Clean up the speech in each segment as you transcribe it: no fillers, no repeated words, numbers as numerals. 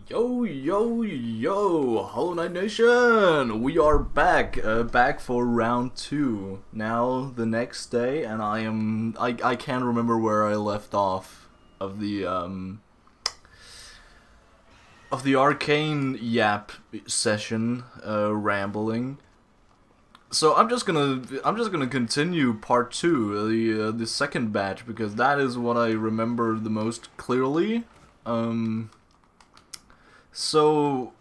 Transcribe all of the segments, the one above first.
Yo, yo, yo, Hollow Knight Nation! We are back, back for round 2. Now, the next day, and I can't remember where I left off of the Arcane Yap session, rambling. So I'm just gonna continue part 2, the second batch, because that is what I remember the most clearly. So,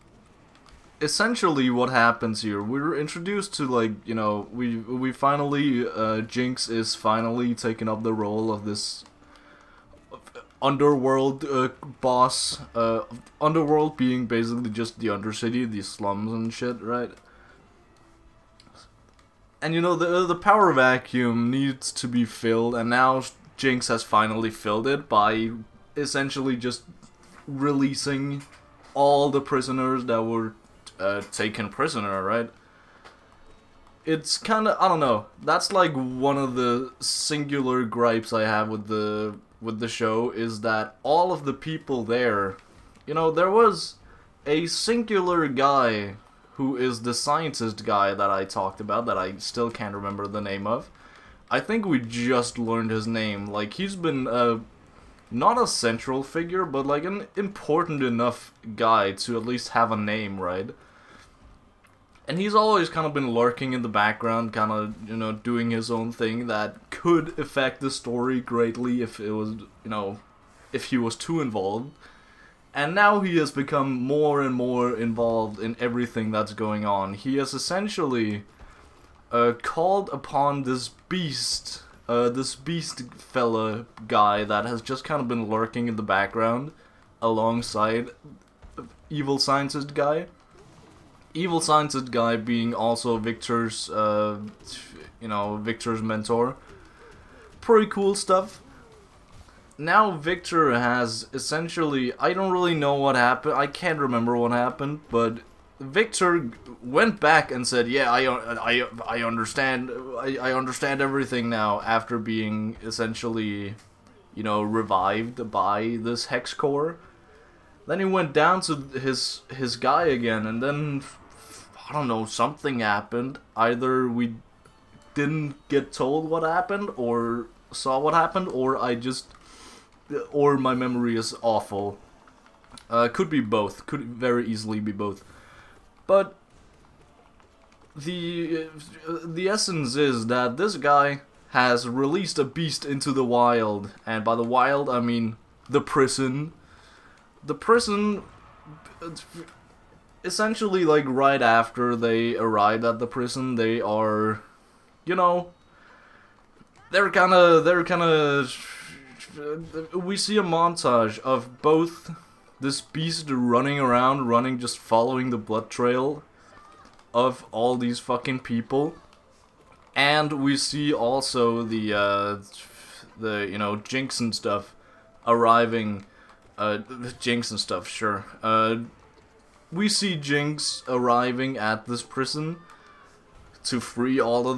essentially what happens here, we're introduced to, like, you know, we finally, Jinx is finally taking up the role of this underworld boss, underworld being basically just the undercity, the slums and shit, right? And you know, the power vacuum needs to be filled, and now Jinx has finally filled it by essentially just releasing all the prisoners that were taken prisoner, right? It's kind of, I don't know, that's like one of the singular gripes I have with the show, is that all of the people there, you know, there was a singular guy who is the scientist guy that I talked about, that I still can't remember the name of. I think we just learned his name. Like, he's been not a central figure, but like an important enough guy to at least have a name, right? And he's always kind of been lurking in the background, kind of, you know, doing his own thing that could affect the story greatly if it was, you know, if he was too involved. And now he has become more and more involved in everything that's going on. He has essentially called upon this beast fella guy that has just kind of been lurking in the background alongside evil scientist guy. Evil scientist guy being also Victor's, Victor's mentor. Pretty cool stuff. Now Victor has essentially, I don't really know what happened, I can't remember what happened, but Victor went back and said, "Yeah, I understand. I understand everything now." After being essentially, you know, revived by this hex core, then he went down to his guy again, and then I don't know, something happened. Either we didn't get told what happened, or saw what happened, or or my memory is awful. Could be both. Could very easily be both. But the essence is that this guy has released a beast into the wild, and by the wild I mean the prison. The prison, essentially, like right after they arrived at the prison, they are, you know, they're kind of. We see a montage of both this beast running, just following the blood trail of all these fucking people, and we see also the you know, Jinx and stuff arriving. Jinx and stuff, sure. We see Jinx arriving at this prison to free all of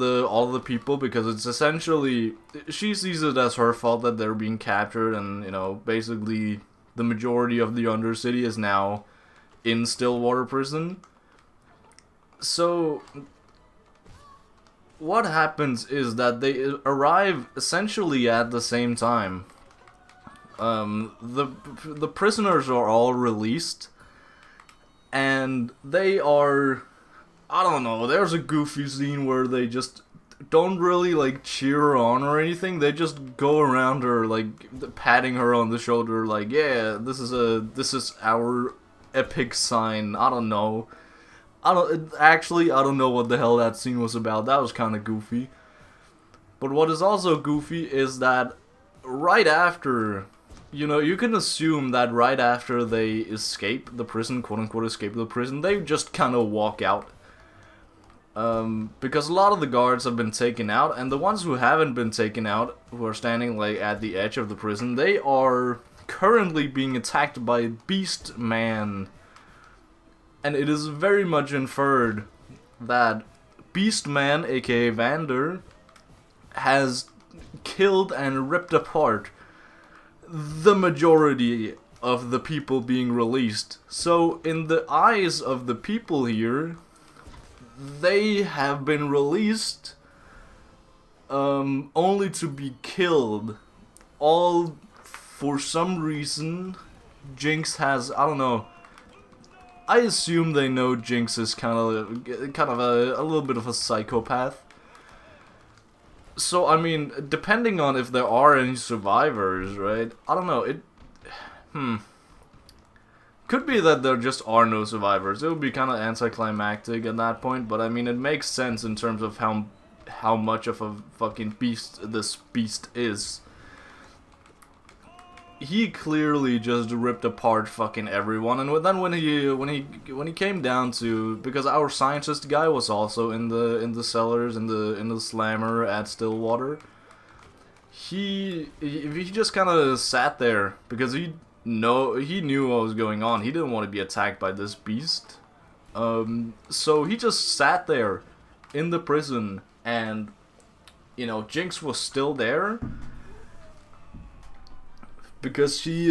the people, because it's essentially, she sees it as her fault that they're being captured, and, you know, basically the majority of the Undercity is now in Stillwater Prison. So what happens is that they arrive essentially at the same time. The prisoners are all released, and they are, I don't know, there's a goofy scene where they just don't really, like, cheer her on or anything. They just go around her, like, patting her on the shoulder, like, "Yeah, this is our epic sign." I don't know. I don't know what the hell that scene was about. That was kind of goofy. But what is also goofy is that right after, you know, you can assume that right after they escape the prison, quote-unquote escape the prison, they just kind of walk out. Because a lot of the guards have been taken out, and the ones who haven't been taken out, who are standing, like, at the edge of the prison, they are currently being attacked by Beast Man. And it is very much inferred that Beast Man, aka Vander, has killed and ripped apart the majority of the people being released. So in the eyes of the people here, they have been released only to be killed. All for some reason. Jinx has, I don't know. I assume they know Jinx is kind of a little bit of a psychopath. So I mean, depending on if there are any survivors, right? I don't know. Could be that there just are no survivors. It would be kind of anticlimactic at that point, but I mean, it makes sense in terms of how much of a fucking beast this beast is. He clearly just ripped apart fucking everyone, and then when he came down to, because our scientist guy was also in the cellars in the slammer at Stillwater, he just kind of sat there because he knew what was going on. He didn't want to be attacked by this beast, so he just sat there in the prison, and you know, Jinx was still there. Because she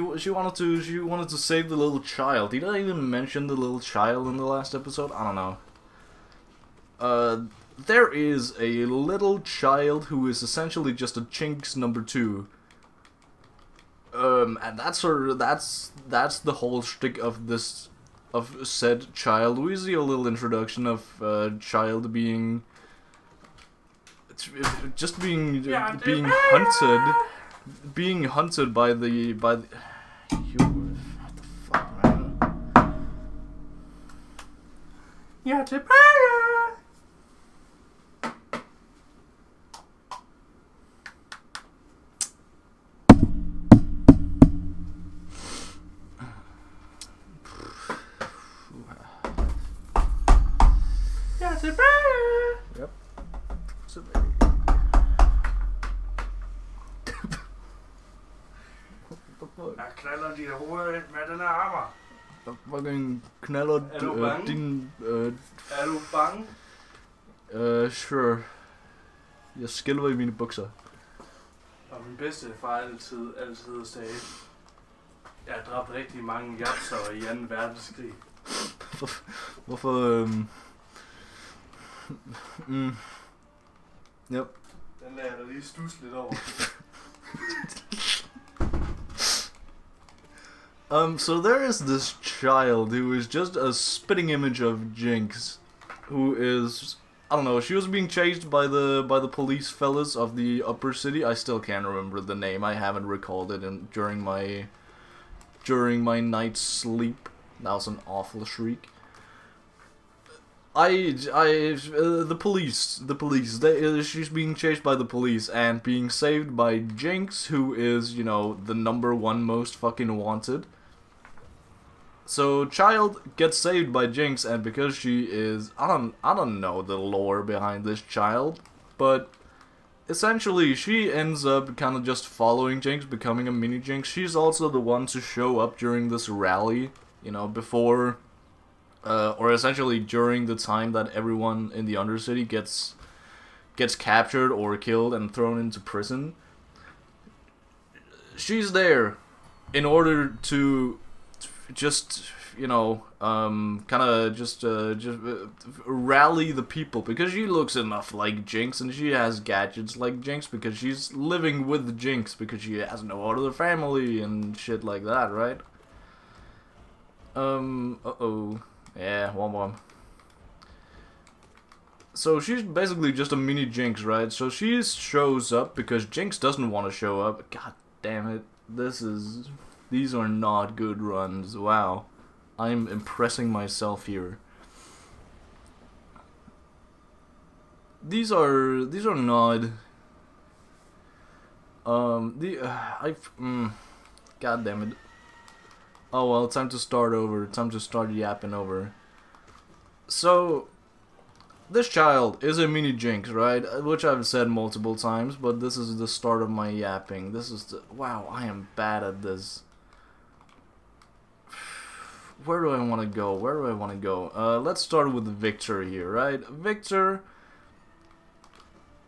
wanted to save the little child. Did I even mention the little child in the last episode? I don't know. There is a little child who is essentially just a Jinx number 2. And that's the whole shtick of said child. We see a little introduction of child being hunted. Being hunted by the you, what the fuck, man? Yeah, Yep. Jeg knaller dit hoved ind med den her hammer. Der fucking knaller din... Er du bange? Sure. Jeg skælver i mine bukser. Og min bedste far altid sagde, jeg har dræbt rigtig mange japser i 2. verdenskrig. Hvorfor Yep. Den lader jeg lige stusse lidt over. So there is this child who is just a spitting image of Jinx, who is, I don't know, she was being chased by the police fellas of the upper city. I still can't remember the name. I haven't recalled it during my night's sleep. That was an awful shriek. The police, she's being chased by the police and being saved by Jinx, who is, you know, the #1 most fucking wanted. So child gets saved by Jinx, and because she is, I don't know the lore behind this child, but essentially she ends up kind of just following Jinx, becoming a mini Jinx. She's also the one to show up during this rally, you know, before, or essentially during the time that everyone in the Undercity gets captured or killed and thrown into prison. She's there in order to just, you know, kind of just rally the people, because she looks enough like Jinx and she has gadgets like Jinx, because she's living with Jinx, because she has no other family and shit like that, right? Yeah, one. So she's basically just a mini Jinx, right? So she shows up because Jinx doesn't want to show up. God damn it. These are not good runs. Wow. I'm impressing myself here. These are not God damn it. Oh well, time to start over. Time to start yapping over. So this child is a mini Jinx, right? Which I've said multiple times, but this is the start of my yapping. Wow, I am bad at this. Where do I want to go? Let's start with Victor here, right? Victor,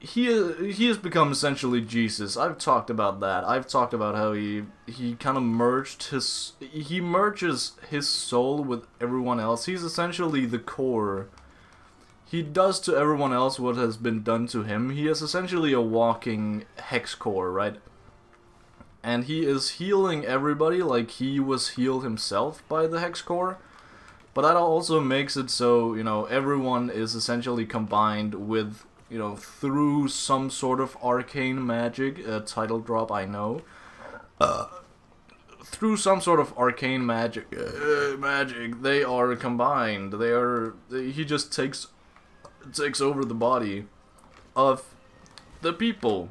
he has become essentially Jesus. I've talked about that. I've talked about how he kind of merges his soul with everyone else. He's essentially the core. He does to everyone else what has been done to him. He is essentially a walking hex core, right? And he is healing everybody like he was healed himself by the hex core. But that also makes it so, you know, everyone is essentially combined with, you know, through some sort of arcane magic, title drop, I know. Through some sort of arcane magic, they are combined. He just takes over the body of the people,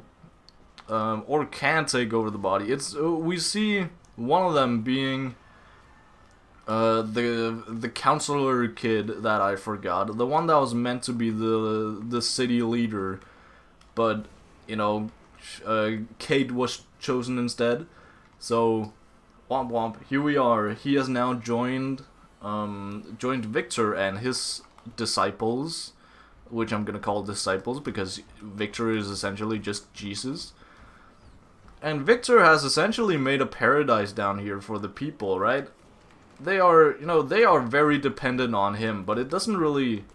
or can take over the body. We see one of them being the counselor kid that I forgot, the one that was meant to be the city leader, but you know, Kate was chosen instead. So, womp womp. Here we are. He has now joined Victor and his disciples, which I'm gonna call disciples because Victor is essentially just Jesus. And Victor has essentially made a paradise down here for the people, right? They are very dependent on him, but that doesn't really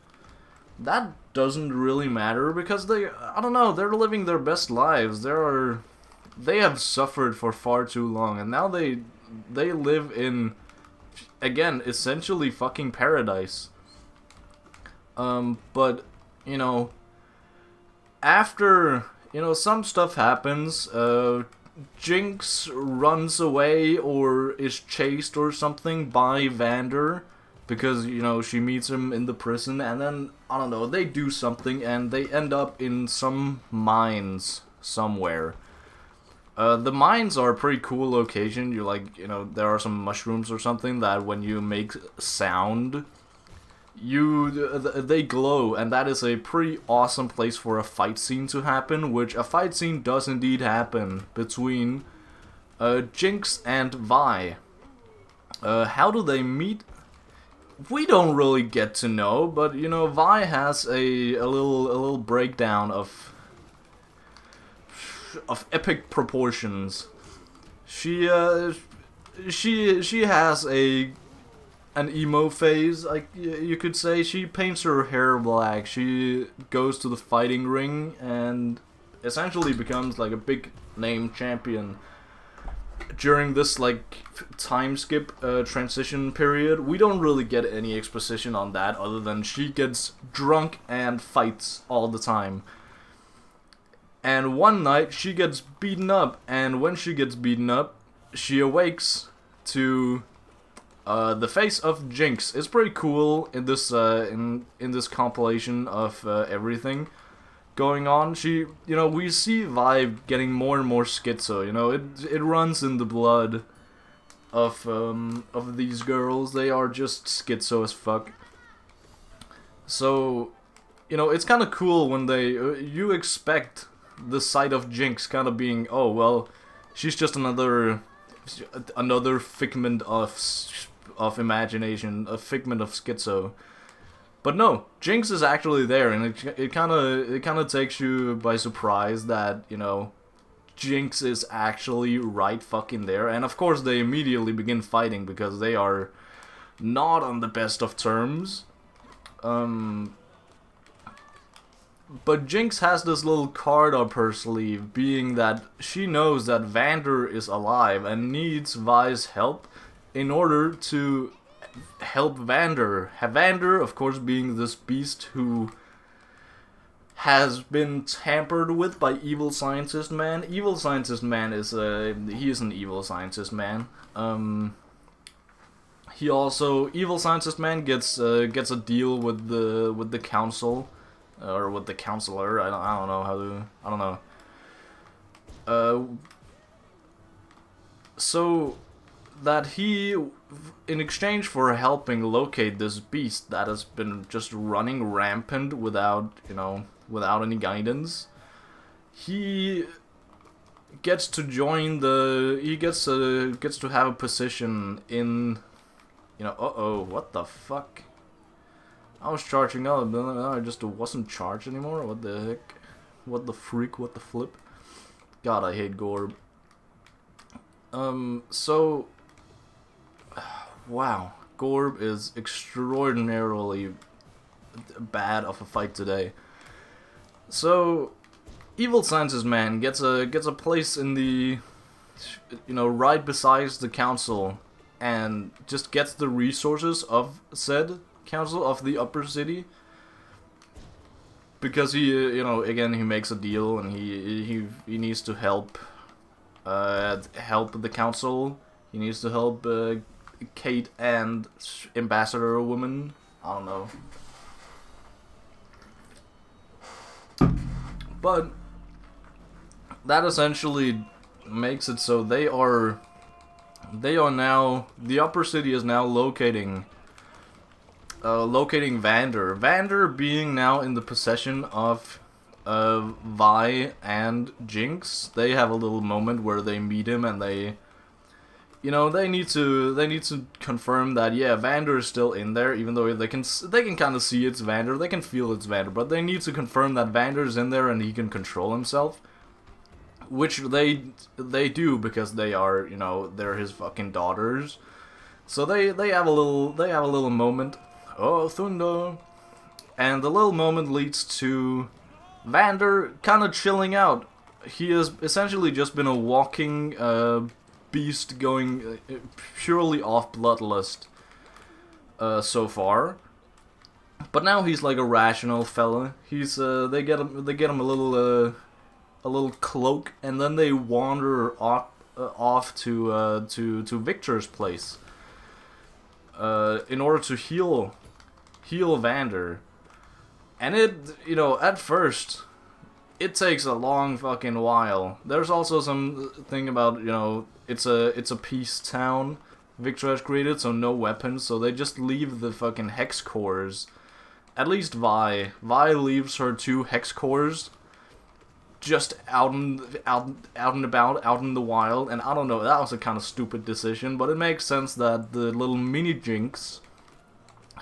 matter because they're living their best lives. They have suffered for far too long, and now they live in, again, essentially fucking paradise. But, you know, after, you know, some stuff happens, Jinx runs away or is chased or something by Vander because, you know, she meets him in the prison, and then, I don't know, they do something and they end up in some mines somewhere. The mines are a pretty cool location. You like, you know, there are some mushrooms or something that when you make sound, they glow, and that is a pretty awesome place for a fight scene to happen, which a fight scene does indeed happen between Jinx and Vi. How do they meet? We don't really get to know, but you know, Vi has a little breakdown of epic proportions. She has an emo phase, like you could say. She paints her hair black, she goes to the fighting ring, and essentially becomes like a big name champion. During this like time skip transition period, we don't really get any exposition on that other than she gets drunk and fights all the time. And one night she gets beaten up, and when she gets beaten up, she awakes to the face of Jinx. It's pretty cool in this in this compilation of everything going on. We see Vi getting more and more schizo. You know, it runs in the blood of these girls. They are just schizo as fuck. So, you know, it's kind of cool when you expect the sight of Jinx kind of being, oh well, she's just another figment of imagination, a figment of schizo. But no, Jinx is actually there, and it kind of takes you by surprise that, you know, Jinx is actually right fucking there. And of course they immediately begin fighting because they are not on the best of terms. But Jinx has this little card up her sleeve, being that she knows that Vander is alive and needs Vi's help in order to help Vander. Vander, of course, being this beast who has been tampered with by Evil Scientist Man. Evil Scientist Man is he is an evil scientist man. Evil Scientist Man gets a deal with the council. Or with the counselor, I don't know. So that he, in exchange for helping locate this beast that has been just running rampant without any guidance, he gets to join he gets to have a position in, you know, what the fuck? I was charging up, but then I just wasn't charged anymore. What the heck? What the freak? What the flip? God, I hate Gorb. So... Wow. Gorb is extraordinarily bad of a fight today. So... Evil Sciences Man gets a place in the... You know, right beside the council. And just gets the resources of said council of the upper city. Because he, you know, again, he makes a deal and he needs to help the council. He needs to help Kate and Ambassador Woman. I don't know. But that essentially makes it so they are now, the upper city is now locating Vander. Vander being now in the possession of Vi and Jinx. They have a little moment where they meet him and they, you know, they need to confirm that, yeah, Vander is still in there, even though they can kind of see it's Vander, they can feel it's Vander, but they need to confirm that Vander is in there and he can control himself, which they do because they are, you know, they're his fucking daughters. So they have a little moment. Oh, thunder. And the little moment leads to Vander kind of chilling out. He has essentially just been a walking beast going purely off bloodlust so far. But now he's like a rational fella. He's they get him a little cloak, and then they wander off to Victor's place in order to heal Vander. And it, you know, at first, it takes a long fucking while. There's also some thing about, you know, it's a peace town Victor has created, so no weapons, so they just leave the fucking hex cores. At least Vi leaves her 2 hex cores just out and about, out in the wild, and I don't know, that was a kind of stupid decision, but it makes sense that the little mini Jinx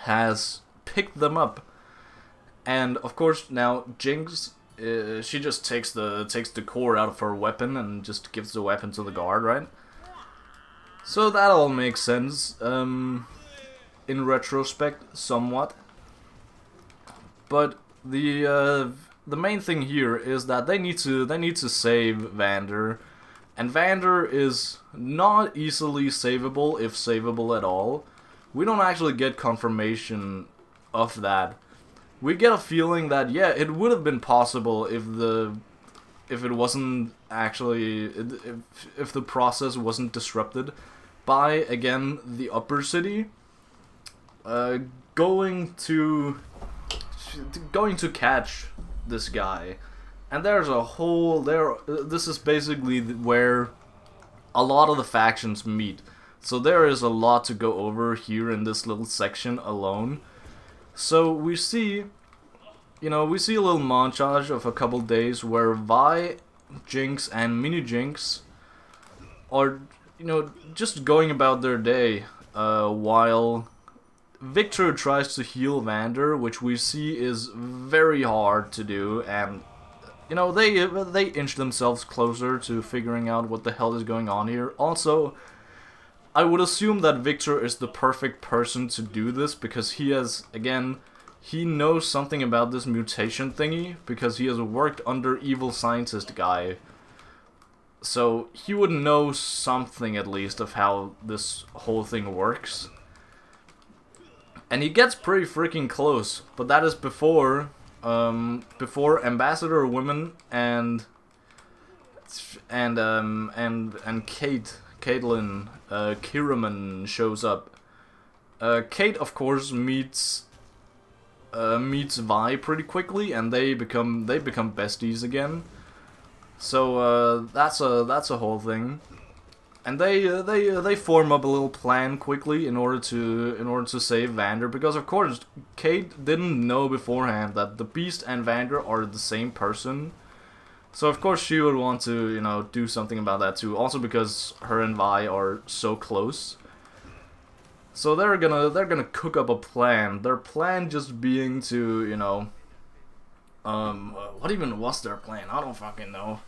has picked them up. And of course now Jinx, she just takes the core out of her weapon and just gives the weapon to the guard, right? So that all makes sense in retrospect, somewhat. But the main thing here is that they need to save Vander, and Vander is not easily savable, if savable at all. We don't actually get confirmation of that. We get a feeling that, yeah, it would have been possible if it wasn't actually, if the process wasn't disrupted by, again, the upper city going to catch this guy. And there's a whole this is basically where a lot of the factions meet. So there is a lot to go over here in this little section alone. So we see a little montage of a couple days where Vi, Jinx, and Mini Jinx are, you know, just going about their day, while Victor tries to heal Vander, which we see is very hard to do, and, you know, they inch themselves closer to figuring out what the hell is going on here. Also, I would assume that Victor is the perfect person to do this, because he has, again, he knows something about this mutation thingy, because he has worked under Evil Scientist guy. So he would know something, at least, of how this whole thing works. And he gets pretty freaking close, but that is before Ambassador Woman and Caitlyn Kiraman shows up. Kate, of course, meets Vi pretty quickly, and they become besties again. So that's a whole thing, and they form up a little plan quickly in order to save Vander, because of course Kate didn't know beforehand that the Beast and Vander are the same person. So of course she would want to, you know, do something about that too. Also because her and Vi are so close. So they're gonna cook up a plan. Their plan just being to, you know, What even was their plan? I don't fucking know.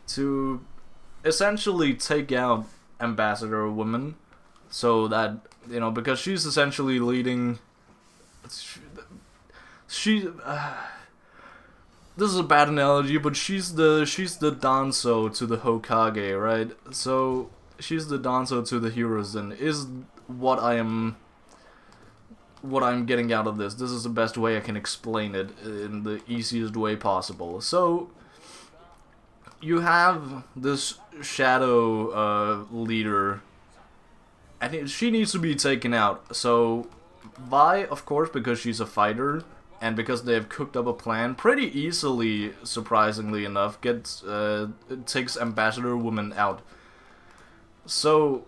To essentially take out Ambassador Woman, so that, you know, because she's essentially leading. She. This is a bad analogy, but she's the Danzo to the Hokage, right? So she's the Danzo to the heroes, and is what I'm getting out of this. This is the best way I can explain it in the easiest way possible. So you have this shadow leader, and she needs to be taken out. So Vi, of course, because she's a fighter, and because they have cooked up a plan pretty easily, surprisingly enough, takes Ambassador Woman out. So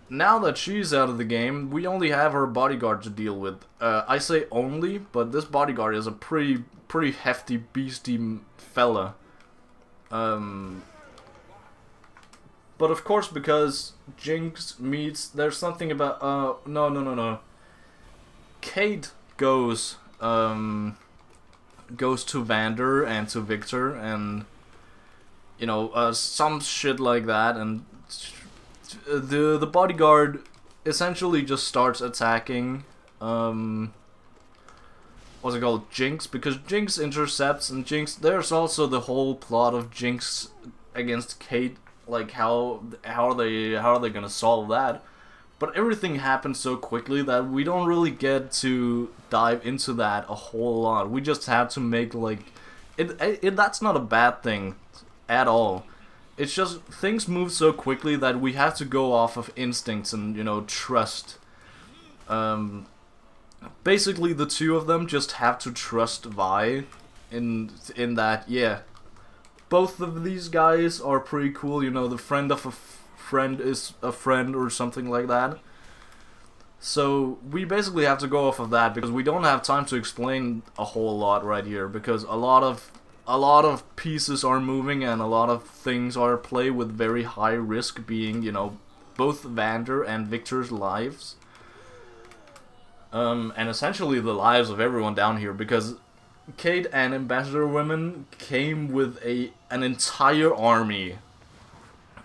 now that she's out of the game, we only have her bodyguard to deal with. I say only, but this bodyguard is a pretty hefty, beastie fella. But of course, because Jinx meets, there's something about no. Kate goes to Vander and to Victor, and you know, some shit like that, and the bodyguard essentially just starts attacking what's it called, Jinx, because Jinx intercepts, and Jinx, there's also the whole plot of Jinx against Kate, like how are they gonna solve that? But everything happens so quickly that we don't really get to dive into that a whole lot. We just have to make, like, it that's not a bad thing at all. It's just things move so quickly that we have to go off of instincts and, you know, trust. Basically the two of them just have to trust Vi in that, yeah, both of these guys are pretty cool, you know, the friend of a friend is a friend or something like that. So we basically have to go off of that because we don't have time to explain a whole lot right here, because a lot of pieces are moving and a lot of things are at play with very high risk, being, you know, both Vander and Victor's lives. And essentially the lives of everyone down here, because Kate and Ambassador Women came with an entire army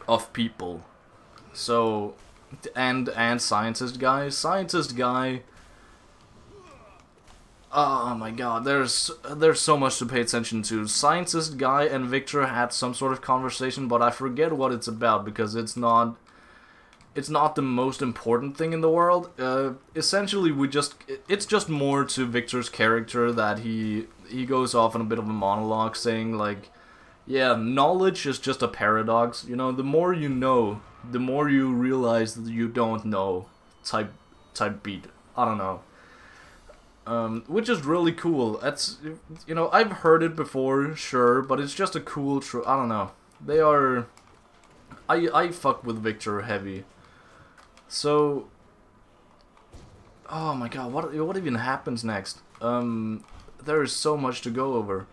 of people. So, and Scientist Guy, oh my god, there's so much to pay attention to. Scientist Guy and Victor had some sort of conversation, but I forget what it's about because it's not the most important thing in the world. Essentially, it's just more to Victor's character that he goes off on a bit of a monologue saying, like, yeah, knowledge is just a paradox. You know, the more you know, the more you realize that you don't know, type beat. I don't know. Which is really cool. That's, you know, I've heard it before, sure, but it's just a cool I don't know. They are... I fuck with Victor heavy. So... oh my god, what even happens next? There is so much to go over.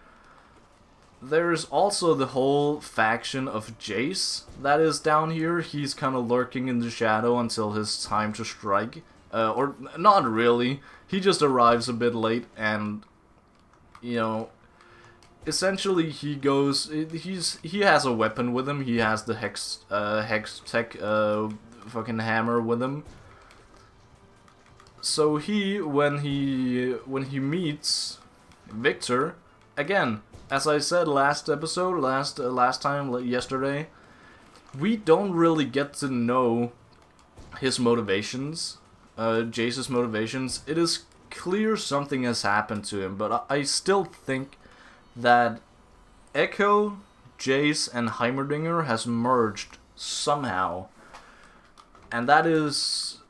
There's also the whole faction of Jace that is down here. He's kind of lurking in the shadow until his time to strike. Or not really. He just arrives a bit late and, you know, essentially he goes, he has a weapon with him. He has the Hex Tech fucking hammer with him. So when he meets Victor, again, as I said last episode, last time, yesterday, we don't really get to know his motivations, Jace's motivations. It is clear something has happened to him, but I still think that Echo, Jace, and Heimerdinger has merged somehow, and that's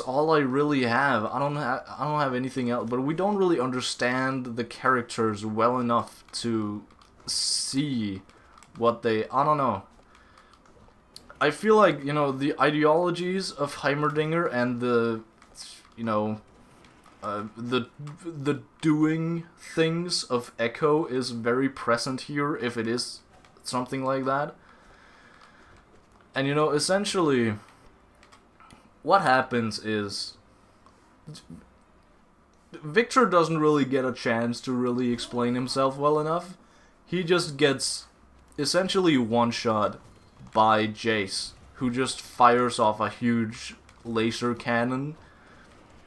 all I really have. I don't have anything else, but we don't really understand the characters well enough to see what they... I don't know. I feel like, you know, the ideologies of Heimerdinger and the, you know, the doing things of Echo is very present here, if it is something like that. And, you know, essentially, what happens is Victor doesn't really get a chance to really explain himself well enough. He just gets essentially one-shot by Jace, who just fires off a huge laser cannon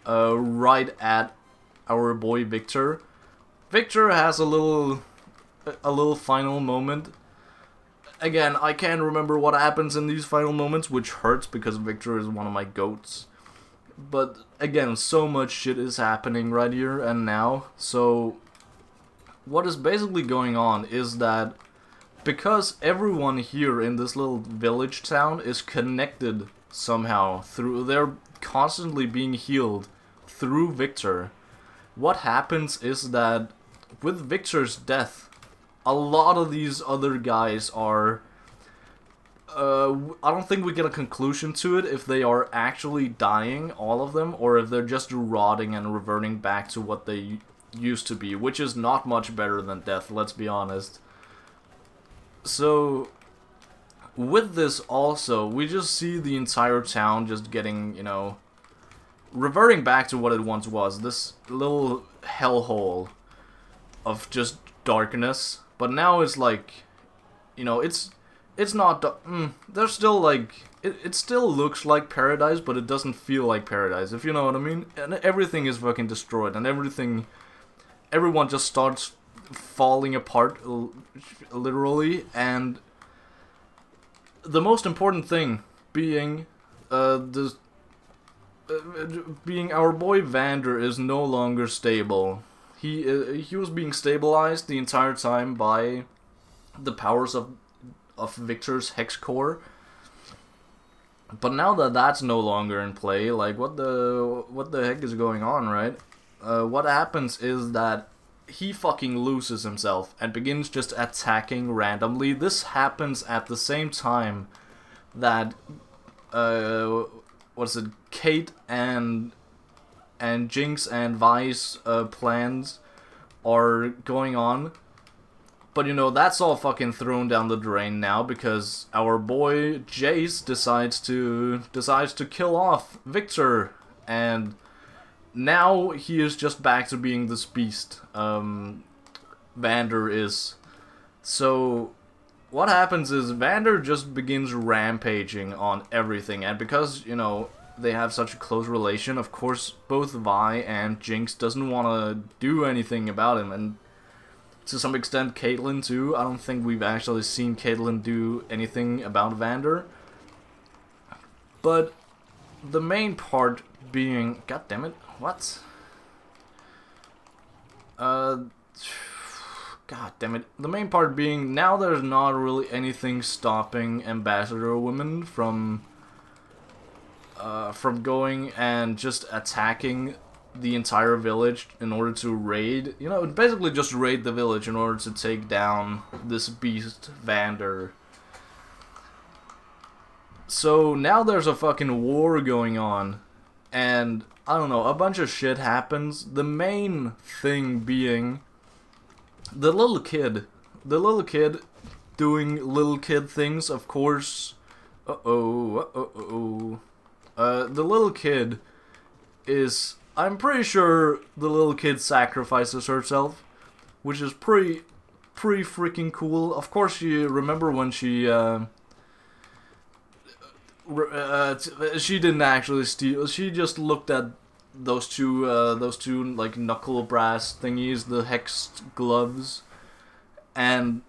right at our boy Victor. Victor has a little final moment. Again, I can't remember what happens in these final moments, which hurts because Victor is one of my goats. But again, so much shit is happening right here and now. So what is basically going on is that because everyone here in this little village town is connected somehow through, they're constantly being healed through Victor. What happens is that with Victor's death, a lot of these other guys are... I don't think we get a conclusion to it if they are actually dying, all of them, or if they're just rotting and reverting back to what they used to be, which is not much better than death, let's be honest. So, with this also, we just see the entire town just getting, you know, reverting back to what it once was, this little hellhole of just darkness. But now it's like, you know, it's not, there's still like, it still looks like paradise, but it doesn't feel like paradise, if you know what I mean. And everything is fucking destroyed, and everyone just starts falling apart, literally, and the most important thing being, being our boy Vander is no longer stable. He was being stabilized the entire time by the powers of Victor's Hex Core. But now that that's no longer in play, like what the heck is going on, right? What happens is that he fucking loses himself and begins just attacking randomly. This happens at the same time that Kate and Jinx and Vi's plans are going on. But you know, that's all fucking thrown down the drain now because our boy Jace decides to kill off Victor, and now he is just back to being this beast. Vander is. So what happens is Vander just begins rampaging on everything, and because, you know, they have such a close relation, of course both Vi and Jinx doesn't want to do anything about him, and to some extent Caitlyn too. I don't think we've actually seen Caitlyn do anything about Vander. But the main part being... God damn it, what? God damn it. The main part being, now there's not really anything stopping Ambassador Women from going and just attacking the entire village in order to raid, you know, basically just raid the village in order to take down this beast Vander. So now there's a fucking war going on, and I don't know, a bunch of shit happens. The main thing being the little kid doing little kid things, of course. The little kid is... I'm pretty sure the little kid sacrifices herself, which is pretty freaking cool. Of course, you remember when she didn't actually steal. She just looked at those two like knuckle brass thingies, the hexed gloves, and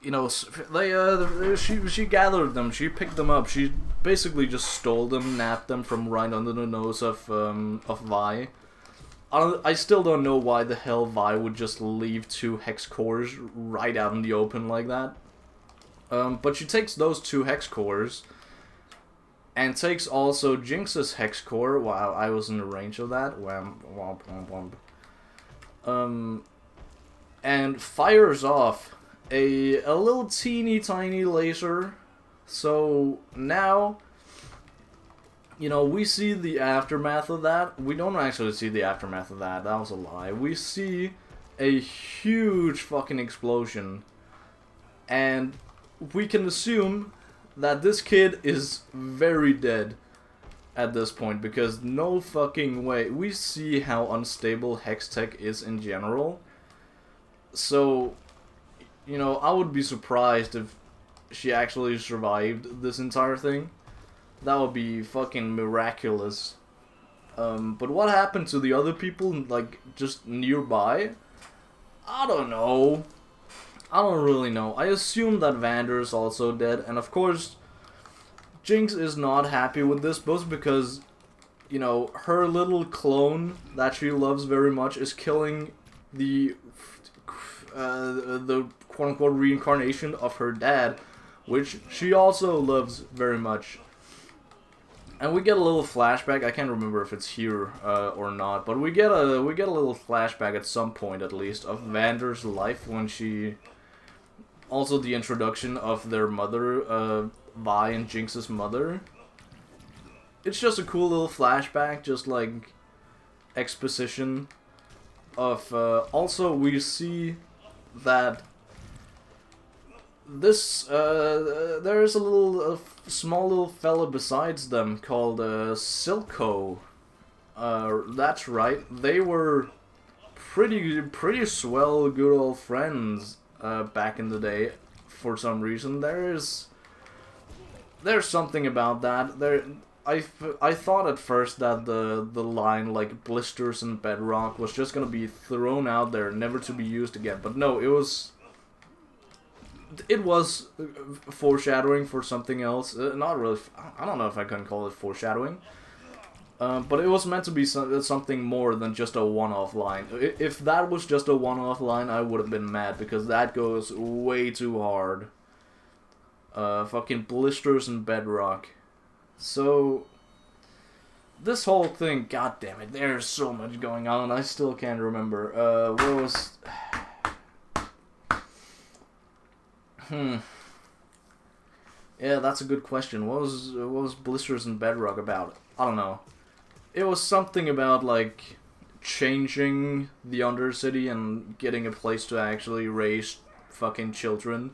you know, she gathered them. She picked them up. She basically just stole them, napped them from right under the nose of Vi. I still don't know why the hell Vi would just leave two hex cores right out in the open like that. But she takes those two hex cores and takes also Jinx's hex core. Wow, I was in the range of that. Wham, womp, womp, womp. And fires off a little teeny tiny laser. So now, you know, we see the aftermath of that. We don't actually see the aftermath of that. That was a lie. We see a huge fucking explosion. And we can assume that this kid is very dead. at this point, because no fucking way. We see how unstable Hextech is in general. So, you know, I would be surprised if she actually survived this entire thing. That would be fucking miraculous. But what happened to the other people, like, just nearby? I don't know. I don't really know. I assume that Vander's also dead, and of course, Jinx is not happy with this, both because, you know, her little clone that she loves very much is killing the quote-unquote reincarnation of her dad, which she also loves very much. And we get a little flashback. I can't remember if it's here or not, but we get a little flashback at some point, at least, of Vander's life when she. Also, the introduction of their mother, Vi and Jinx's mother. It's just a cool little flashback, just like exposition of. Also, we see that this there's a small little fella besides them called Silco. That's right. They were pretty swell, good old friends back in the day. For some reason, there's something about that. I thought at first that the line like blisters and bedrock was just gonna be thrown out there, never to be used again. But no, it was foreshadowing for something else. Not really. I don't know if I can call it foreshadowing. But it was meant to be something more than just a one-off line. If that was just a one-off line, I would have been mad, because that goes way too hard. Fucking blisters and bedrock. So, this whole thing, god damn it, there's so much going on, I still can't remember. What was... Yeah, that's a good question. What was Blisters and Bedrock about? I don't know. It was something about, like, changing the Undercity and getting a place to actually raise fucking children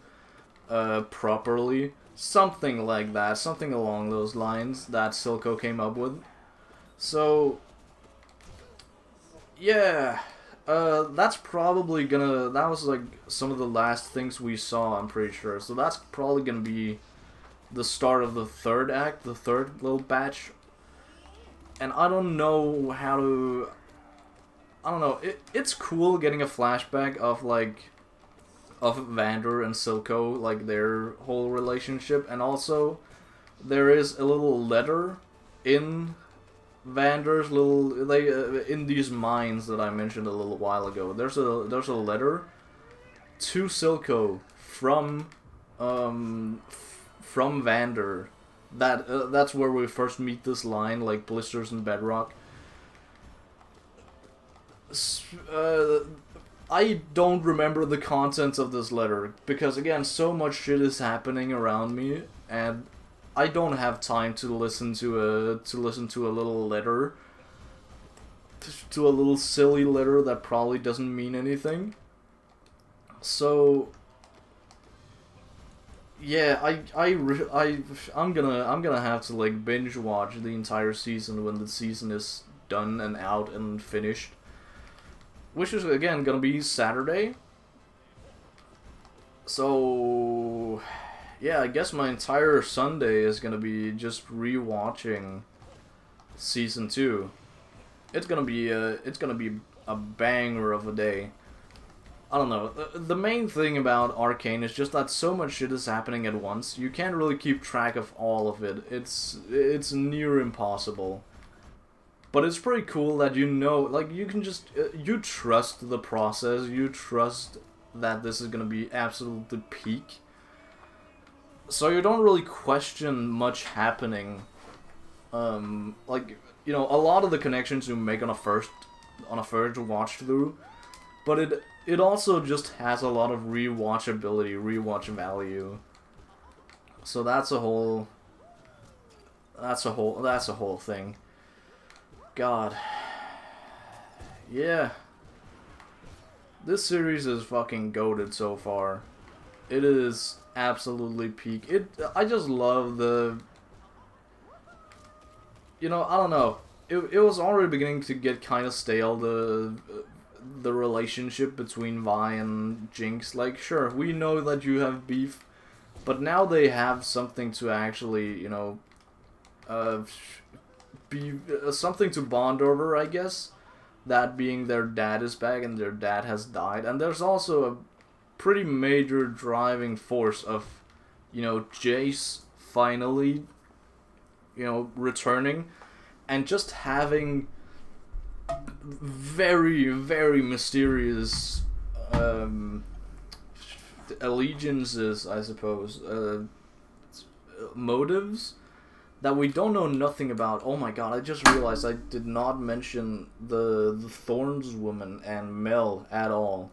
properly. Something like that. Something along those lines that Silco came up with. So, yeah. That's probably gonna... That was, like, some of the last things we saw, I'm pretty sure. So that's probably gonna be the start of the third act, the third little batch. And I don't know how to... I don't know. It's cool getting a flashback of, like... of Vander and Silco, like, their whole relationship. And also, there is a little letter in Vander's little... in these mines that I mentioned a little while ago. There's a letter to Silco from Vander. That's where we first meet this line, like blisters and bedrock. I don't remember the contents of this letter, because again, so much shit is happening around me, and I don't have time to listen to a little letter, to a little silly letter that probably doesn't mean anything. So yeah, I'm gonna have to like binge watch the entire season when the season is done and out and finished, which is again gonna be Saturday. So yeah, I guess my entire Sunday is gonna be just rewatching season 2. It's gonna be a banger of a day. I don't know. The main thing about Arcane is just that so much shit is happening at once. You can't really keep track of all of it. It's near impossible. But it's pretty cool that you know, like, you can just, you trust the process. You trust that this is gonna be absolutely peak. So you don't really question much happening. Like, you know, a lot of the connections you make on a first watch through, but it also just has a lot of rewatchability, rewatch value. So that's a whole thing. God. Yeah. This series is fucking goated so far. It is absolutely peak. I just love the... you know, I don't know. It was already beginning to get kind of stale, the relationship between Vi and Jinx. Like, sure, we know that you have beef, but now they have something to actually, you know, be something to bond over, I guess. That being their dad is back and their dad has died, and there's also a pretty major driving force of, you know, Jace finally, you know, returning, and just having very, very mysterious allegiances, I suppose, motives that we don't know nothing about. Oh my god, I just realized I did not mention the Thorns woman and Mel at all.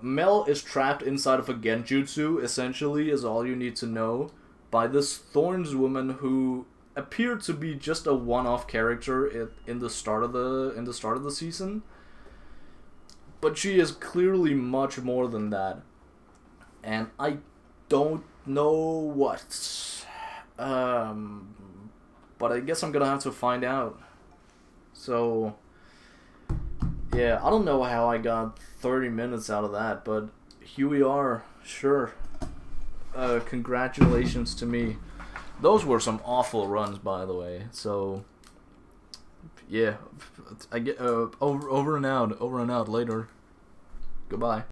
Mel is trapped inside of a genjutsu, essentially, is all you need to know, by this Thorns woman who appeared to be just a one-off character in the start of the season, but she is clearly much more than that, and I don't know what. But I guess I'm gonna have to find out. So, yeah, I don't know how I got 30 minutes out of that, but here we are. Sure. Congratulations to me. Those were some awful runs, by the way. So, yeah, I get over and out later. Goodbye.